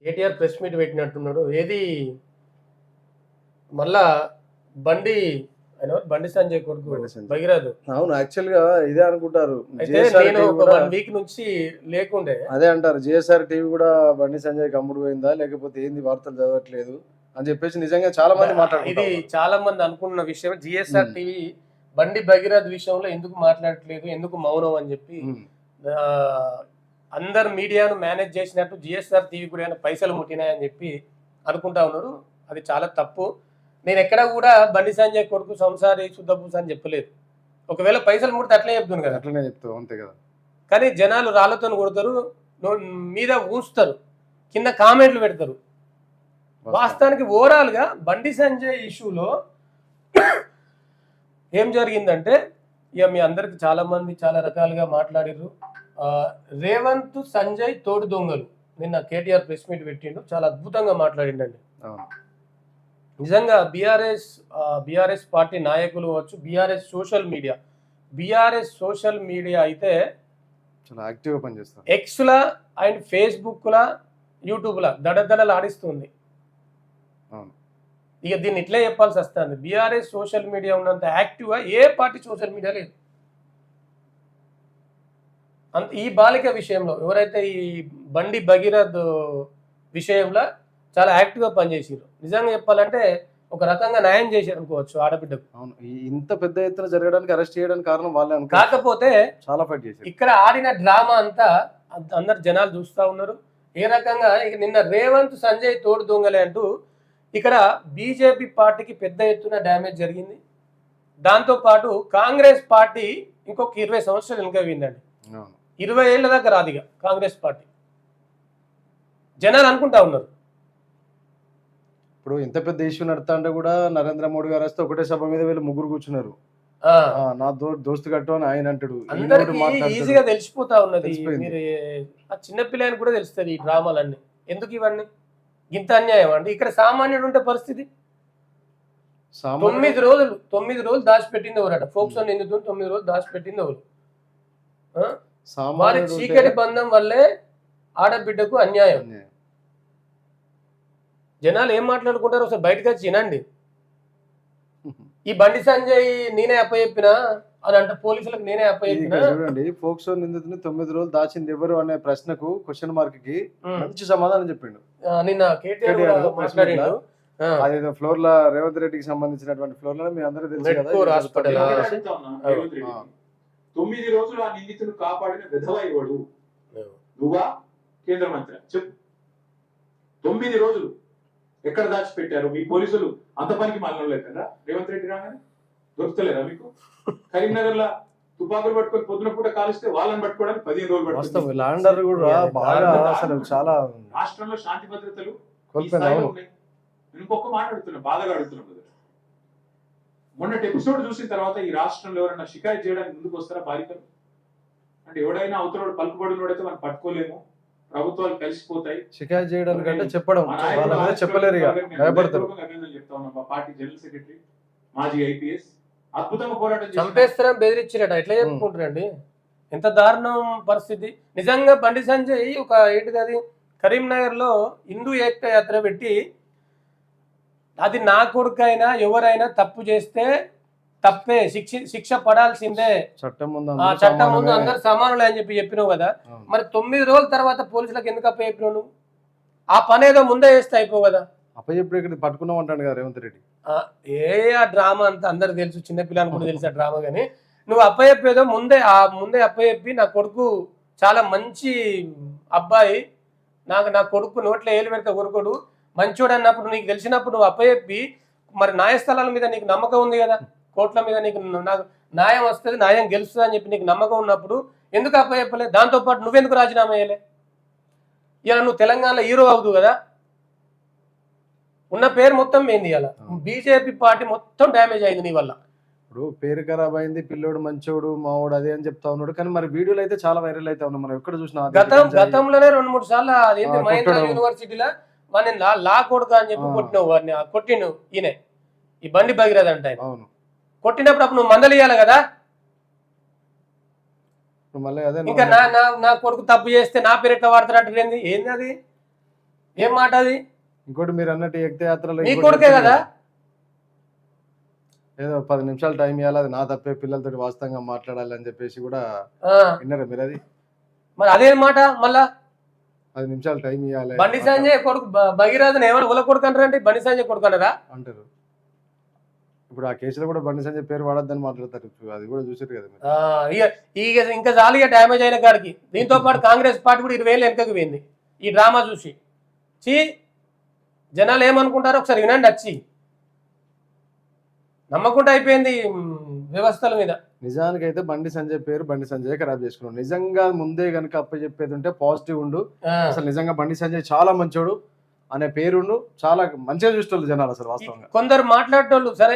KTR press meet పెట్టినట్టున్నాడు. ఏది మళ్ళా బండి బండి సంజయ్ కొడుకు భగీరథ్. అవును, యాక్చువల్ గా ఇదే అనుకుంటారు. అయితే నేను ఒక 1 వీక్ నుంచి లేకుండే అదే అంటారు, జిఎస్ఆర్ టీవీ కూడా బండి సంజయ్ అమ్ముడు పోయిందా లేకపోతే ఏంది వార్తలు చదవట్లేదు అని చెప్పేసి నిజంగా చాలా మంది మాట్లాడారు. ఇది చాలా మంది అనుకున్న విషయం. జిఎస్ఆర్ టీవీ బండి భగీరథ్ విషయంలో ఎందుకు మాట్లాడట్లేదు, ఎందుకు మౌనం అని చెప్పి అందరు మీడియాను మేనేజ్ చేసినట్టు జిఎస్ఆర్ టీవీ కూడా పైసలు ముట్టినాయని చెప్పి అనుకుంటా ఉన్నారు. అది చాలా తప్పు. నేను ఎక్కడ కూడా బండి సంజయ్ కొడుకు సంసారి శుద్ధపూస అని చెప్పలేదు. ఒకవేళ పైసలు ముడితే అట్లే చెప్తాను కదా, అట్లనే చెప్తావు అంతే కదా. కానీ జనాలు రాళ్లతో కొడతారు, మీద ఊస్తారు, కింద కామెంట్లు పెడతారు. వాస్తవానికి ఓవరాల్ గా బండి సంజయ్ ఇష్యూలో ఏం జరిగిందంటే, ఇక మీ అందరికి చాలా మంది చాలా రకాలుగా మాట్లాడిర్రు. రేవంత్ సంజయ్ తోడు దొంగలు. నిన్న కేటీఆర్ ప్రెస్ మీట్ పెట్టిండు, చాలా అద్భుతంగా మాట్లాడిండండి. నిజంగా బీఆర్ఎస్ పార్టీ నాయకులు వచ్చు, బీఆర్ఎస్ సోషల్ మీడియా అయితే చాలా యాక్టివ్గా పనిచేస్తారు. ఎక్స్లా అండ్ ఫేస్బుక్లా యూట్యూబ్లా దడదడలు ఆడిస్తుంది. ఇక దీన్ని ఇట్లే చెప్పాల్సి వస్తుంది. బీఆర్ఎస్ సోషల్ మీడియా ఉన్నంత యాక్టివ్గా ఏ పార్టీ సోషల్ మీడియా లేదు. అంత ఈ బాలిక విషయంలో ఎవరైతే ఈ బండి భగీరథ్ విషయంలో చాలా యాక్టివ్గా పనిచేసారు. నిజంగా చెప్పాలంటే ఒక రకంగా న్యాయం చేశారు అనుకోవచ్చు ఆడబిడ్డకు. అవును, ఇంత పెద్ద ఎత్తున జరగడానికి అరెస్ట్ చేయడానికి కారణం వాళ్ళే. కాకపోతే చాలా ఫైట్ చేశారు. ఇక్కడ ఆడిన డ్రామా అంతా అందరు జనాలు చూస్తూ ఉన్నారు. ఏ రకంగా ఇక నిన్న రేవంత్ సంజయ్ తోడు దొంగలే అంటూ ఇక్కడ బీజేపీ పార్టీకి పెద్ద ఎత్తున డ్యామేజ్ జరిగింది. దాంతోపాటు కాంగ్రెస్ పార్టీ ఇంకొక 20 సంవత్సరాలు వెనుక పోయిందండి. 20 ఏళ్ళ దాకా రాదిగా కాంగ్రెస్ పార్టీ. జనాలు అనుకుంటా ఉన్నారు. ఇప్పుడు ఇంత పెద్ద ఇష్యూ నడుతా అంటే కూడా నరేంద్ర మోడీ గారు వస్తే ఒకటే సభ మీద వీళ్ళు ముగ్గురు కూర్చున్నారు. నా దోస్తు కట్టు అని ఆయన అంటాడు. ఈజీగా తెలిసిపోతా ఉన్నది. మీరు ఆ చిన్నపిల్లని కూడా తెలుస్తుంది ఈ డ్రామాలన్నీ. ఎందుకు ఇవన్నీ ఇంత అన్యాయం అండి? ఇక్కడ సామాన్యుడు ఉంటే పరిస్థితి 9 రోజులు దాచిపెట్టింది ఎవరట? ఫోక్సో నిందితులు 9 రోజులు దాచిపెట్టింది ఎవరు? వారి చీకటి బంధం వల్లే ఆడబిడ్డకు అన్యాయం. జనాలు ఏం మాట్లాడుకుంటారు ఒకసారి బయటకు వచ్చి వినండి. ఈ బండి సంజయ్ నేనే అప్పచెప్పినా అని అంటే పోలీసులకు నేనే అప్పచెప్పినా. చూడండి, ఫోక్సో నిందితుని 9 రోజులు దాచింది ఎవరు అనే ప్రశ్నకు క్వశ్చన్ మార్క్ కి మంచి సమాధానం చెప్పిండు నిన్న కేటీఆర్ మాట్లాడిండు. అదేదో ఫ్లోర్ లా రేవంత్ రెడ్డికి సంబంధించినటువంటి ఫ్లోర్ లో మీ అందరూ తెలుసు కదా. 9 రోజులు ఆ నిందితులు కాపాడిన విధవ ఇవ్వడు నువ్వా కేంద్ర మంత్రి చెప్పు. 9 రోజులు ఎక్కడ దాచిపెట్టారు మీ పోలీసులు? అంత పనికి మాలలేదు కదా రేవంత్ రెడ్డి రాగానే దొరుకుతలేరా మీకు? కరీంనగర్ లా తుపాకులు పట్టుకొని పొద్దున పూట కాలిస్తే వాళ్ళని పట్టుకోవడానికి 15 రోజులు పడుతుంది. రాష్ట్రంలో శాంతి భద్రతలు ఇంకొక మాట అడుగుతున్నా, బాధగా అడుగుతున్నాం కదా. మొన్నటి ఎపిసోడ్ చూసిన తర్వాత ఈ రాష్ట్రంలో ఎవరైనా షికాయత్ చేయడానికి ముందుకు వస్తారా బాలికలు? అంటే ఎవడైనా అవతల పలుకుబడినోడైతే మనం పట్టుకోలేము, ప్రభుత్వాలు కలిసిపోతాయి. షికాయత్ చేయడానికి అంటే చెప్పడం చెప్పలేరు, భయపడతారు. చెప్తా ఉన్నాం. మా పార్టీ జనరల్ సెక్రటరీ మాజీ ఐపీఎస్ అద్భుతంగా పోరాటం చంపేస్తారని బెదిరించారట. ఎట్లా చెప్పుకుంటారండి? ఎంత దారుణం పరిస్థితి. నిజంగా బండి సంజయ్ ఒక ఏంటిది అది కరీంనగర్ లో హిందూ ఏకతా యాత్ర పెట్టి అది నా కొడుకైనా ఎవరైనా తప్పు చేస్తే తప్పే, శిక్ష పడాల్సిందే, చట్టం ముందు అందరు సమానులే అని చెప్పినావు కదా. మరి 9 రోజుల తర్వాత పోలీసులకు ఎందుకు అప్పచెప్పినావు? ఆ పని ఏదో ముందే చేస్తే అయిపో కదా. అప్పచెప్పుడు ఇక్కడ పట్టుకున్నాం అంటాడు కదా రేవంత్ రెడ్డి. ఆ డ్రామా అంతా అందరికి తెలుసు, చిన్నపిల్లలు కూడా తెలుసు ఆ డ్రామా. కానీ నువ్వు అప్పచెప్పేదో ముందే అప్పచెప్పి నా కొడుకు చాలా మంచి అబ్బాయి, నా కొడుకు నోట్లో ఏలు పెడితే కొడుకోడు మంచోడు అన్నప్పుడు నీకు తెలిసినప్పుడు నువ్వు అప్పచెప్పి, మరి న్యాయస్థలాల మీద నీకు నమ్మకం ఉంది కదా, కోర్టుల మీద నీకు నాకు న్యాయం వస్తుంది, న్యాయం గెలుస్తుంది అని చెప్పి నీకు నమ్మకం ఉన్నప్పుడు ఎందుకు అప్పచెప్పలే? దాంతోపాటు నువ్వెందుకు రాజీనామా చేయలే? ఇలా నువ్వు తెలంగాణలో హీరో అవుదు కదా. ఉన్న పేరు మొత్తం ఏంది? ఇలా బీజేపీ పార్టీ మొత్తం డ్యామేజ్ అయింది నీ వల్ల. ఇప్పుడు పేరు ఖరాబ్ అయింది, పిల్లోడు మంచోడు మావోడు అదే అని చెప్తా ఉన్నాడు. కానీ మరి వీడియోలు అయితే చాలా వైరల్ అయితే ఉన్నాం. మనం ఎక్కడ చూసినా గతంలోనే 2-3 సార్లు అదేంటి మహేంద్ర యూనివర్సిటీలో వాడిని లా కొడుక అని చెప్పి కొట్టినావు. వాడిని కొట్టిను ఈయన ఈ బండి భగీరథ్ అంటే. అవును, కొట్టినప్పుడు అప్పుడు నువ్వు మందలియాలి కదా. ఇంకా నా కొడుకు తప్పు చేస్తే నా పేరు ఎట్లా వాడతారంటే ఏంది అది? ఏం మాట అది? ఇంకోటి మీరు అన్నట్టు ఎక్తే యాత్రలో నీ ఇంకోటి కొడుకే కదా? ఏదో 10 నిమిషాలు టైం ఇవ్వాలి, అది నా తప్పే, పిల్లలతో వాస్తవంగా మాట్లాడాలి అని చెప్పేసి కూడా విన్నారా మీరు? అది మరి అదేం మాట మళ్ళా 10 నిమిషాలు టైం ఇవ్వాలి బండి సంజయ్ కొడుకు భగీరథని ఎవరు ఉల కొడుకు అంటారంటే బండి సంజయ్ కొడుకు అన్నారా అంటారు. ఇప్పుడు ఆ కేసులో కూడా బండి సంజయ్ పేరు వాడొద్దని మాట్లాడతారు, అది కూడా చూసారు కదా మీరు. ఇంకా చాలు ఇక డ్యామేజ్ అయిన కాడికి. దీంతో పాటు కాంగ్రెస్ పార్టీ కూడా 20,000 వెనకకు పోయింది ఈ డ్రామా చూసి. జనాలు ఏమనుకుంటారో ఒకసారి వినండి. వచ్చి నమ్మకుండా అయిపోయింది వ్యవస్థల మీద. నిజానికైతే బండి సంజయ్ పేరు బండి సంజయ్ ఖరాబ్ చేసుకున్నాడు. నిజంగా ముందే కనుక అప్పచెప్పేది ఉంటే పాజిటివ్ ఉండు, అసలు నిజంగా బండి సంజయ్ చాలా మంచోడు అనే పేరుండు, చాలా మంచిగా చూసేవాళ్ళు జనాలు అసలు వాస్తవంగా. కొందరు మాట్లాడేటోళ్ళు సరే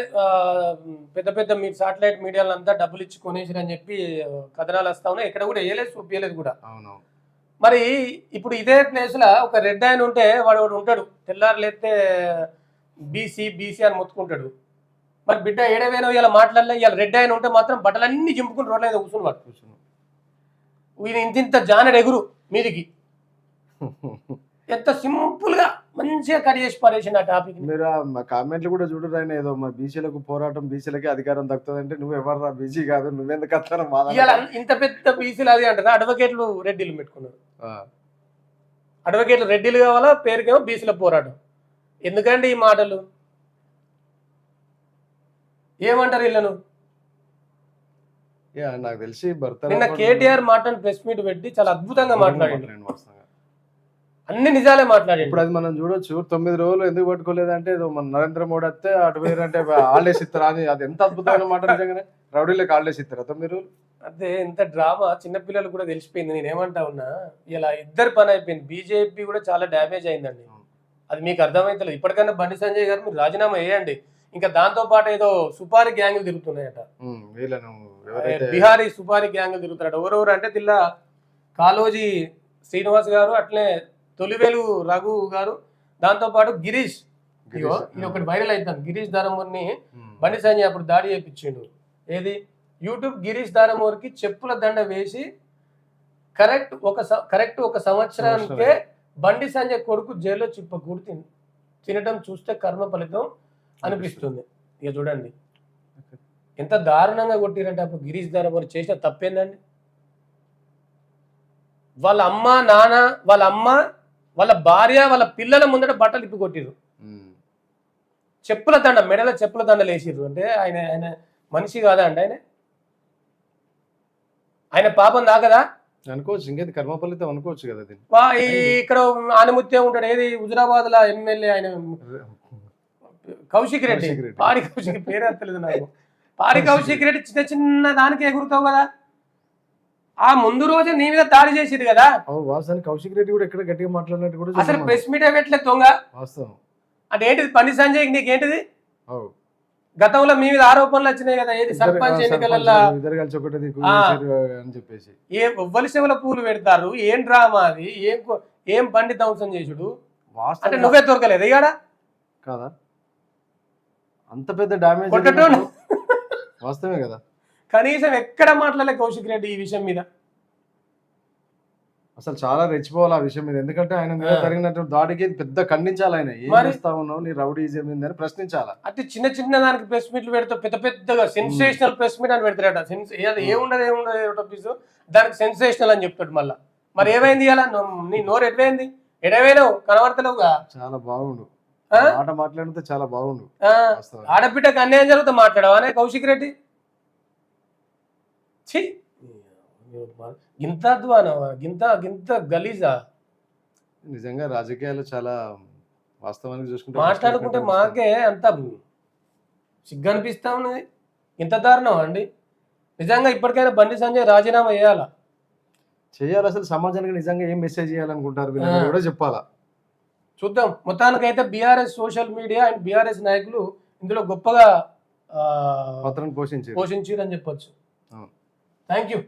పెద్ద పెద్ద మీ సాటిలైట్ మీడియాలో అంతా డబ్బులు ఇచ్చి కొనేసారు అని చెప్పి కథనాలు వస్తా ఉన్నాయి. ఇక్కడ కూడా వేయలేదు, చూపించలేదు కూడా. అవును. మరి ఇప్పుడు ఇదే ప్లేస్ లో ఒక రెడ్ ఆయన ఉంటే వాడు ఉంటాడు, తెల్లారు లేస్తే బీసీ బీసీ అని మొత్తుకుంటాడు. మరి బిడ్డ ఏడవేనో ఇలా మాట్లాడలే, ఇలా రెడ్ ఆయన ఉంటే మాత్రం బట్టలన్నీ చింపుకుని రోడ్ల మీద కూర్చున్నాడు. ఈయన ఇంత జానడు ఎగురు మీదికి ఎంత సింపుల్ గా మంచిగా కట్ చేసి పడేసింది ఆ టాపిక్. మీరు కామెంట్లు కూడా చూడరు, ఆయన ఏదో మా బీసీలకు పోరాటం, బీసీలకి అధికారం దక్కుతుంది అంటే నువ్వు ఎవరు బీసీ కాదు, నువ్వెందుకు వస్తాను ఇంత పెద్ద బీసీలు అది అంటారా? అడ్వకేట్లు రెడ్డిలు పెట్టుకున్నారు. అడ్వకేట్లు రెడ్డిలు కావాలా, పేరుకేమో బీసీల పోరాటం. ఎందుకండి ఈ మాటలు? ఏమంటారు వీళ్ళను? నాకు తెలిసి భర్త నిన్న కేటీఆర్ మాట్లాడి ప్రెస్ మీట్ పెట్టి చాలా అద్భుతంగా మాట్లాడాడు, అన్ని నిజాలే మాట్లాడాడు. ఇప్పుడు అది మనం చూడొచ్చు. 9 రోజులు ఎందుకు పట్టుకోలేదంటే మన నరేంద్ర మోడీ వస్తే అటు వేరంటే హాలిడేస్ ఇస్తారా అని, అది ఎంత అద్భుతమైన మాట. నిజంగానే రౌడీలకు హాలిడేస్ ఇస్తారా 9 రోజులు? అదే ఎంత డ్రామా చిన్నపిల్లలు కూడా తెలిసిపోయింది. నేనేమంటా ఉన్నా, ఇలా ఇద్దరు పని అయిపోయింది. బీజేపీ కూడా చాలా డ్యామేజ్ అయిందండి, అది మీకు అర్థమైతలేదు. ఇప్పటికైనా బండి సంజయ్ గారు మీరు రాజీనామా వేయండి. ఇంకా దాంతో పాటు ఏదో సుపారీ గ్యాంగులు తిరుగుతున్నాయట, బిహారీ సుపారీ గ్యాంగులు తిరుగుతారట. ఎవరెవరు అంటే తిల్లా కాలోజీ శ్రీనివాస్ గారు, అట్లే తొలివేలు రఘు గారు, దాంతో పాటు గిరీష్. ఇది ఒకటి వైరల్ అవుతాను. గిరీష్ దారమూరిని బండి సంజయ్ అప్పుడు దాడి చేయించిండు. ఏది యూట్యూబ్ గిరీష్ దారమూరికి చెప్పుల దండ వేసి కరెక్ట్ ఒక సంవత్సరానికే బండి సంజయ్ కొడుకు జైల్లో చిప్పకూడి తినడం చూస్తే కర్మ ఫలితం అనిపిస్తుంది. ఇక చూడండి ఎంత దారుణంగా కొట్టిరంటే అప్పుడు గిరీష్ దారమూరి చేసిన తప్పేందండి? వాళ్ళ అమ్మ నాన్న, వాళ్ళ భార్య, వాళ్ళ పిల్లల ముందట బట్టలు ఇప్పి కొట్టిరు, చెప్పుల దండ, మెడల చెప్పుల దండలు వేసిర్రు. అంటే ఆయన మనిషి కాదా అండి? ఆయన పాపం దాకదా అనుకోవచ్చు, ఇంకేది కర్మ ఫలితం అనుకోవచ్చు కదా. ఇక్కడ ఆనిముత్యం ఉంటాడు, ఏది హుజరాబాద్ లో ఎమ్మెల్యే ఆయన కౌశిక్ రెడ్డి, పారి కౌశిక్ పేరు తెలియదు నాకు. పారి కౌశిక్ రెడ్డి చిన్న చిన్న దానికి ఎగురుతావు కదా, ఆ ముందు రోజు నీ మీద దాడి చేసేది కదా. కౌశిక్ రెడ్డి కూడా ఎక్కడ గట్టిగా మాట్లాడినట్టు కూడా అసలు ప్రెస్ మీట్ పెట్టలేదు దొంగ. అంటే ఏంటిది బండి సంజయ్ నీకేంటిది? గతంలో మీ మీద ఆరోపణలు వచ్చినాయి కదా, ఏది సర్పంచ్ ఎన్నికలలో ఏ వలిసెవల పూలు పెడతారు, ఏం డ్రామా అది, ఏం బండి ధ్వంసం చేసుడు అంటే నువ్వే దొరకలేదు ఇవాడ కదా. అంత పెద్ద డామేజ్ వాస్తవమే కదా. కనీసం ఎక్కడ మాట్లాడలే కౌశిక్ రెడ్డి ఈ విషయం మీద. అసలు చాలా రెచ్చిపోవాలి ఆ విషయం మీద, ఎందుకంటే ఆయన మీద జరిగినటువంటి దాడికి పెద్ద ఖండించాలి. ఆయన ఏం చేస్తా ఉన్నావు, నీ రౌడీజం ఏందని ప్రశ్నించాలి. అంటే చిన్న దానికి ప్రెస్ మీట్లు పెడతా, పెద్దగా సెన్సేషనల్ ప్రెస్ మీట్ అని పెడతాడట. ఏముండదు దానికి సెన్సేషనల్ అని చెప్తాడు మళ్ళా. మరి ఏమైంది ఇలా నీ నోరు ఎటువైంది? ఎడవేనావు, కనబడతలేవుగా. చాలా బాగుండు మాట మాట్లాడితే, చాలా బాగుండు. ఆడబిడ్డకు అన్యాయం జరుగుతా మాట్లాడవా అనే కౌశిక్ రెడ్డి? గింత అధ్వానమా, గింత గలీజా? నిజంగా రాజకీయాలు చాలా వాస్తవానికి చూసుకుంటే మాట్లాడుకుంటే మాకే అంత సిగ్గు అనిపిస్తా ఉన్నది. ఇంత దారుణం అండి నిజంగా. ఇప్పటికైనా బండి సంజయ్ రాజీనామా చేయాలి. అసలు సమాజానికి నిజంగా ఏం మెసేజ్ చేయాలనుకుంటారు కూడా చెప్పాలా. చూద్దాం. మొత్తానికైతే BRS social media and BRS నాయకులు ఇందులో గొప్పగా పాత్రను పోషించారు అని చెప్పొచ్చు. Thank you.